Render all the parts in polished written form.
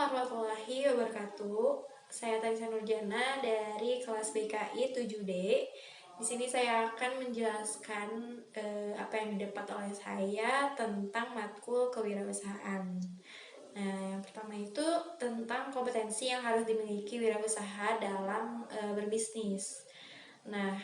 warahmatullahi wabarakatuh. Saya Tarisa Nurjana dari kelas BKI 7D. Di sini saya akan menjelaskan apa yang didapat oleh saya tentang matkul kewirausahaan. Nah, yang pertama itu tentang kompetensi yang harus dimiliki wirausaha dalam berbisnis. Nah,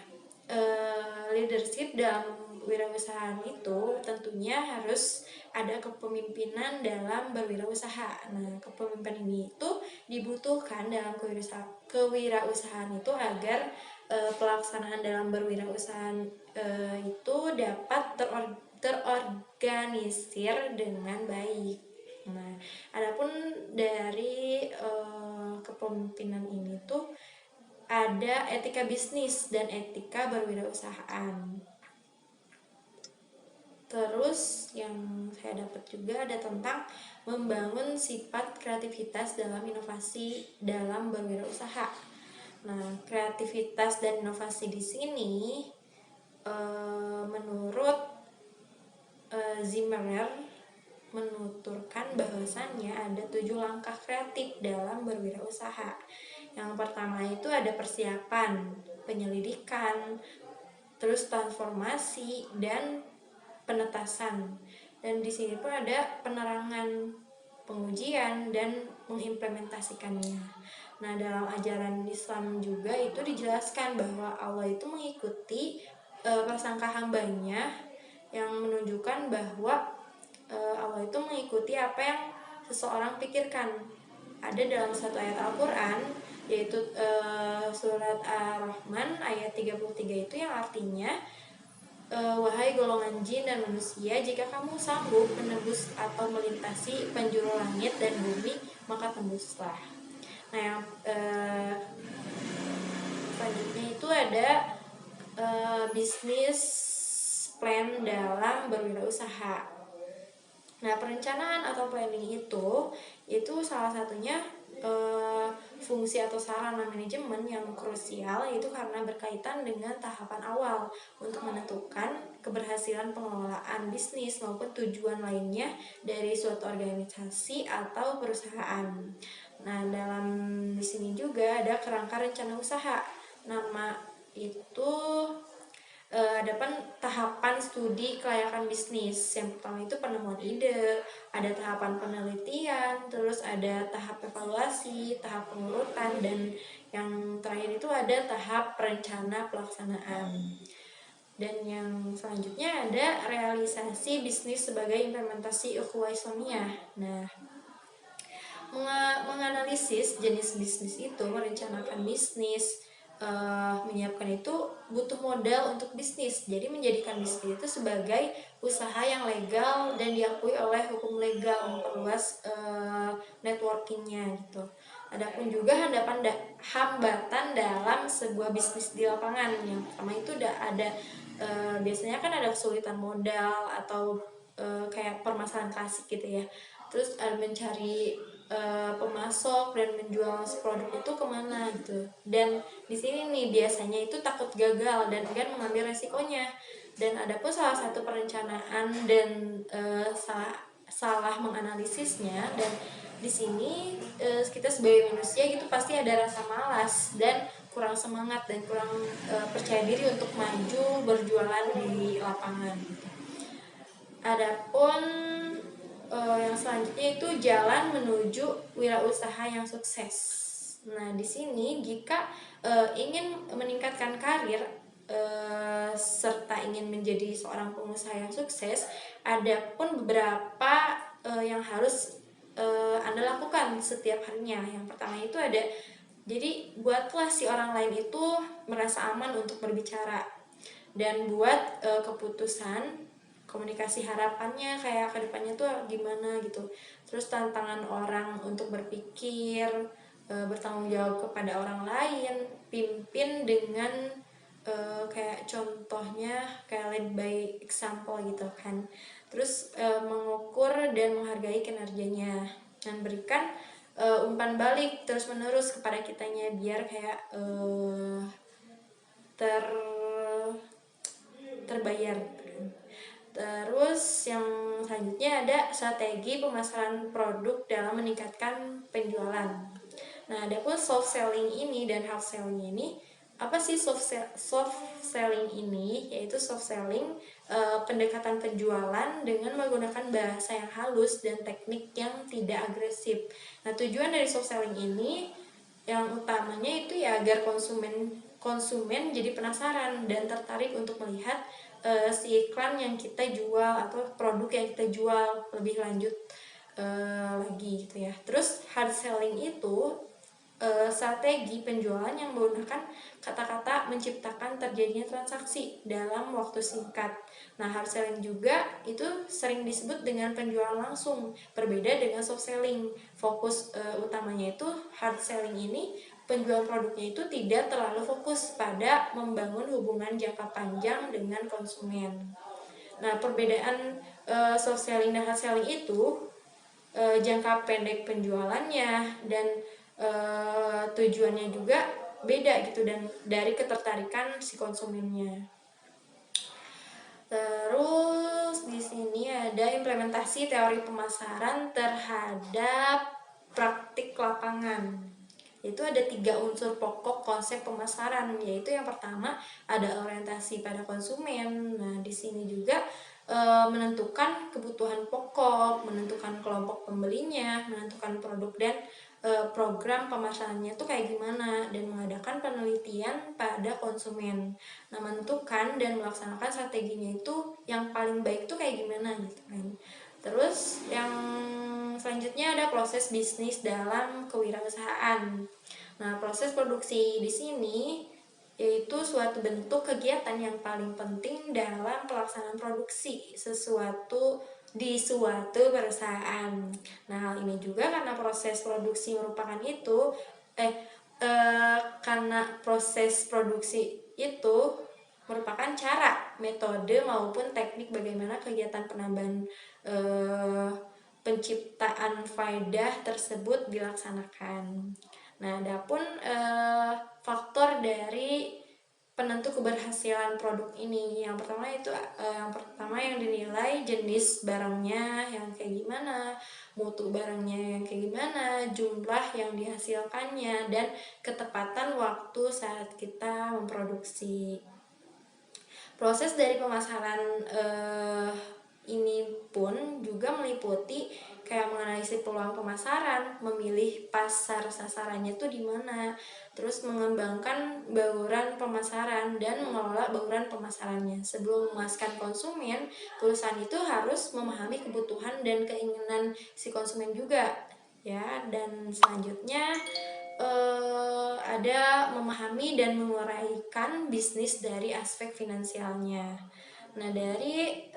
leadership dalam wirausahaan itu tentunya harus ada kepemimpinan dalam berwirausaha. Nah, kepemimpinan ini itu dibutuhkan dalam kewirausahaan itu agar pelaksanaan dalam berwirausahaan itu dapat terorganisir dengan baik. Nah, adapun dari kepemimpinan ini tuh ada etika bisnis dan etika berwirausahaan. Terus yang saya dapat juga ada tentang membangun sifat kreativitas dalam inovasi dalam berwirausaha. Nah, kreativitas dan inovasi di sini menurut Zimmerman menuturkan bahwasannya ada 7 langkah kreatif dalam berwirausaha. Yang pertama itu ada persiapan, penyelidikan, terus transformasi dan penetasan. Dan di sini pun ada penerangan, pengujian dan mengimplementasikannya. Nah, dalam ajaran Islam juga itu dijelaskan bahwa Allah itu mengikuti prasangka hambanya yang menunjukkan bahwa Allah itu mengikuti apa yang seseorang pikirkan. Ada dalam satu ayat Al-Quran, yaitu surat Ar-Rahman ayat 33 itu yang artinya, wahai golongan jin dan manusia, jika kamu sanggup menembus atau melintasi penjuru langit dan bumi, maka tembuslah. Nah, yang selanjutnya itu ada bisnis plan dalam berwirausaha. Nah, perencanaan atau planning itu salah satunya fungsi atau sarana manajemen yang krusial, yaitu karena berkaitan dengan tahapan awal untuk menentukan keberhasilan pengelolaan bisnis maupun tujuan lainnya dari suatu organisasi atau perusahaan. Nah, dalam di sini juga ada kerangka rencana usaha. Nama itu ada tahapan studi kelayakan bisnis. Yang pertama itu penemuan ide, ada tahapan penelitian, terus ada tahap evaluasi, tahap pengurutan, dan yang terakhir itu ada tahap rencana pelaksanaan. Dan yang selanjutnya ada realisasi bisnis sebagai implementasi ukhuwah Islamiyah. Nah, menganalisis jenis bisnis itu, merencanakan bisnis, menyiapkan itu butuh modal untuk bisnis. Jadi menjadikan bisnis itu sebagai usaha yang legal dan diakui oleh hukum legal, memperluas networkingnya gitu. Adapun juga hambatan dalam sebuah bisnis di lapangan. Yang pertama itu ada biasanya kan ada kesulitan modal atau kayak permasalahan klasik gitu ya. Terus mencari pemasok dan menjual produk itu kemana gitu. Dan di sini nih biasanya itu takut gagal dan enggan mengambil resikonya. Dan ada pun salah satu perencanaan dan salah menganalisisnya. Dan di sini kita sebagai manusia gitu pasti ada rasa malas dan kurang semangat dan kurang percaya diri untuk maju berjualan di lapangan gitu. Adapun yang selanjutnya itu jalan menuju wirausaha yang sukses. Nah, di sini jika ingin meningkatkan karir serta ingin menjadi seorang pengusaha yang sukses, ada pun beberapa yang harus Anda lakukan setiap harinya. Yang pertama itu ada, jadi buatlah si orang lain itu merasa aman untuk berbicara dan buat keputusan komunikasi harapannya kayak kedepannya tuh gimana gitu. Terus tantangan orang untuk berpikir, bertanggung jawab kepada orang lain, pimpin dengan kayak contohnya kayak lead by example gitu kan. Terus mengukur dan menghargai kinerjanya dan berikan umpan balik terus menerus kepada kitanya biar kayak terbayar. Terus yang selanjutnya ada strategi pemasaran produk dalam meningkatkan penjualan. Nah, adapun soft selling ini dan hard selling ini, apa sih soft selling ini? Yaitu soft selling pendekatan penjualan dengan menggunakan bahasa yang halus dan teknik yang tidak agresif. Nah, tujuan dari soft selling ini yang utamanya itu ya agar konsumen jadi penasaran dan tertarik untuk melihat si iklan yang kita jual atau produk yang kita jual lebih lanjut lagi gitu ya. Terus hard selling itu strategi penjualan yang menggunakan kata-kata menciptakan terjadinya transaksi dalam waktu singkat. Nah, hard selling juga itu sering disebut dengan penjualan langsung, berbeda dengan soft selling. Fokus utamanya itu hard selling ini, penjual produknya itu tidak terlalu fokus pada membangun hubungan jangka panjang dengan konsumen. Nah, perbedaan soft selling dan hard selling itu jangka pendek penjualannya dan tujuannya juga beda gitu dan dari ketertarikan si konsumennya. Terus di sini ada implementasi teori pemasaran terhadap praktik lapangan. Itu ada 3 unsur pokok konsep pemasaran, yaitu yang pertama ada orientasi pada konsumen. Nah, di sini juga menentukan kebutuhan pokok, menentukan kelompok pembelinya, menentukan produk dan program pemasarannya itu kayak gimana, dan mengadakan penelitian pada konsumen. Nah, menentukan dan melaksanakan strateginya itu yang paling baik tuh kayak gimana gitu kan. Terus yang selanjutnya ada proses bisnis dalam kewirausahaan. Nah, proses produksi di sini yaitu suatu bentuk kegiatan yang paling penting dalam pelaksanaan produksi di suatu perusahaan. Nah, hal ini juga karena proses produksi merupakan itu karena proses produksi itu merupakan cara, metode maupun teknik bagaimana kegiatan penambahan penciptaan faedah tersebut dilaksanakan. Nah, adapun faktor dari penentu keberhasilan produk ini, yang pertama yang dinilai jenis barangnya yang kayak gimana, mutu barangnya yang kayak gimana, jumlah yang dihasilkannya, dan ketepatan waktu saat kita memproduksi. Proses dari pemasaran ini pun juga meliputi kayak menganalisis peluang pemasaran, memilih pasar sasarannya tuh di mana, terus mengembangkan bauran pemasaran dan mengelola bauran pemasarannya. Sebelum memuaskan konsumen, perusahaan itu harus memahami kebutuhan dan keinginan si konsumen juga ya. Dan selanjutnya ada memahami dan menguraikan bisnis dari aspek finansialnya. Nah, dari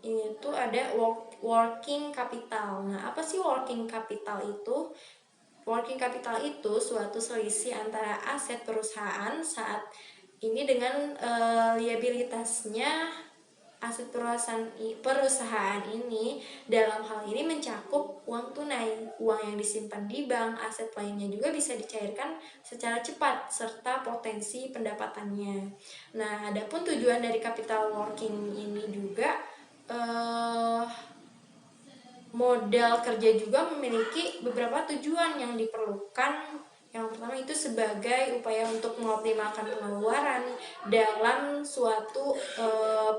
ini tuh ada working capital. Nah, apa sih working capital itu? Working capital itu suatu selisih antara aset perusahaan saat ini dengan liabilitasnya aset perusahaan ini. Dalam hal ini mencakup uang tunai, uang yang disimpan di bank, aset lainnya juga bisa dicairkan secara cepat, serta potensi pendapatannya. Nah, adapun tujuan dari capital working ini juga modal kerja juga memiliki beberapa tujuan yang diperlukan. Yang pertama itu sebagai upaya untuk mengoptimalkan pengeluaran dalam suatu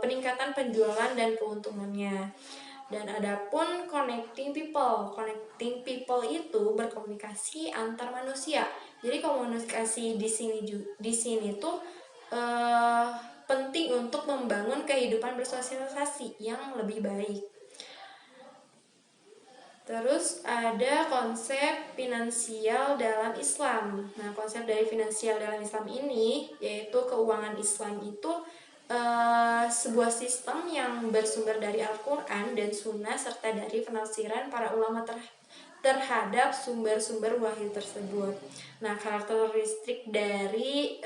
peningkatan penjualan dan keuntungannya. Dan adapun connecting people itu berkomunikasi antar manusia. Jadi komunikasi di sini tuh penting untuk membangun kehidupan bersosialisasi yang lebih baik. Terus ada konsep finansial dalam Islam. Nah, konsep dari finansial dalam Islam ini yaitu keuangan Islam itu sebuah sistem yang bersumber dari Al-Quran dan Sunnah serta dari penafsiran para ulama terhadap sumber-sumber wahyu tersebut. Nah, karakteristik dari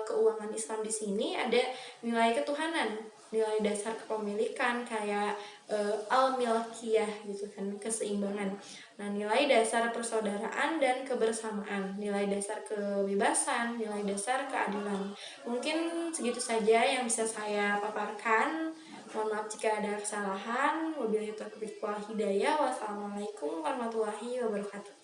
keuangan Islam di sini ada nilai ketuhanan, nilai dasar kepemilikan kayak al-milkiyah gitu kan, keseimbangan. Nah, nilai dasar persaudaraan dan kebersamaan, nilai dasar kebebasan, nilai dasar keadilan. Mungkin segitu saja yang bisa saya paparkan. Mohon maaf jika ada kesalahan. Wabillahi taufiq wal hidayah. Wassalamualaikum warahmatullahi wabarakatuh.